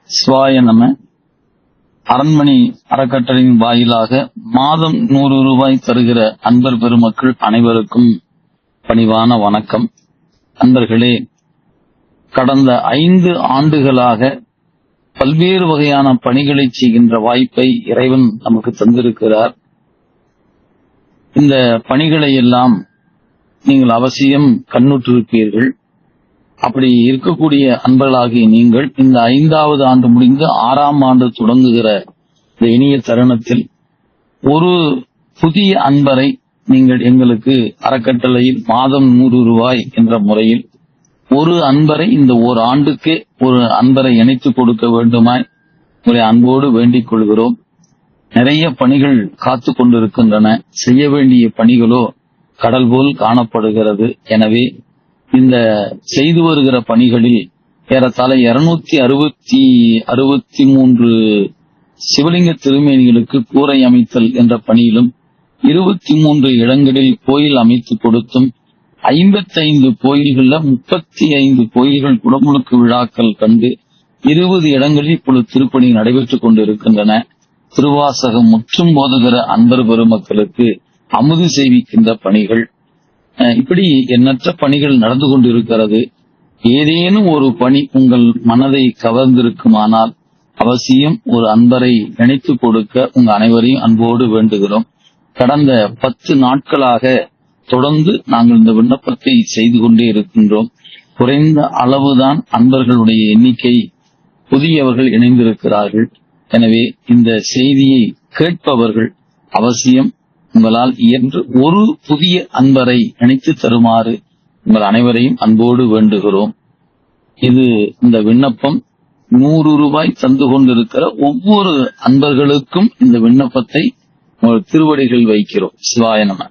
சிவாய நம. அரண்மனை அறக்கட்டளையின் வாயிலாக மாதம் 100 ரூபாய் தருகிற அன்பர் பெருமக்கள் அனைவருக்கும் பணிவான வணக்கம். அன்பர்களே, கடந்த 5 ஆண்டுகளாக பல்வேறு வகையான பணிகளை செய்கின்ற வாய்ப்பை இறைவன் நமக்கு தந்திருக்கிறார். இந்த பணிகளை எல்லாம் நீங்கள் அவசியம் கண்ணுற்றிருப்பீர்கள். அப்படி இருக்கக்கூடிய அன்பர்களாகிய நீங்கள் இந்த 5வது ஆண்டு முடிந்து 6ஆம் ஆண்டு தொடங்குகிற இந்த இனிய தருணத்தில் ஒரு புதிய அன்பரை நீங்கள் எங்களுக்கு அறக்கட்டளையில் மாதம் 100 ரூபாய் என்ற முறையில் ஒரு அன்பரை இந்த ஒரு ஆண்டுக்கு ஒரு அன்பரை இணைத்துக் கொடுக்க வேண்டுமாய் உங்களை அன்போடு வேண்டிக் கொள்கிறோம். நிறைய பணிகள் காத்து கொண்டிருக்கின்றன. செய்ய வேண்டிய பணிகளோ கடல் போல் காணப்படுகிறது. எனவே இந்த செய்து வருகிற பணிகளில் ஏறத்தாழ 263 சிவலிங்க திருமேனிகளுக்கு கூரை அமைத்தல் என்ற பணியிலும் 23 இடங்களில் கோயில் அமைத்து கொடுத்தும் 55 கோயில்கள்ல 35 கோயில்கள் குடமுழுக்கு விழாக்கள் கண்டு 20 இடங்களில் இப்பொழுது திருப்பணி நடைபெற்றுக் கொண்டிருக்கின்றன. திருவாசகம் முற்றும் போதுகிற அன்பர் பெருமக்களுக்கு அமுது செய்விக்கின்ற பணிகள், இப்படி எண்ணற்ற பணிகள் நடந்து கொண்டிருக்கிறது. ஏதேனும் ஒரு பணி உங்கள் மனதை கவர்ந்திருக்குமானால் அவசியம் ஒரு அன்பரை இணைத்துக் கொடுக்க உங்க அனைவரையும் அன்போடு வேண்டுகிறோம். கடந்த 10 நாட்களாக தொடர்ந்து நாங்கள் இந்த விண்ணப்பத்தை செய்து கொண்டே இருக்கின்றோம். குறைந்த அளவுதான் அன்பர்களுடைய எண்ணிக்கை, புதியவர்கள் இணைந்திருக்கிறார்கள். எனவே இந்த செய்தியை கேட்பவர்கள் அவசியம் உங்களால் இயன்று ஒரு புதிய அன்பரை இணைத்து தருமாறு உங்கள் அனைவரையும் அன்போடு வேண்டுகிறோம். இது இந்த விண்ணப்பம் 100 ரூபாய் தந்து கொண்டிருக்கிற ஒவ்வொரு அன்பர்களுக்கும் இந்த விண்ணப்பத்தை உங்கள் திருவடிகள் வைக்கிறோம். சிவாய நம.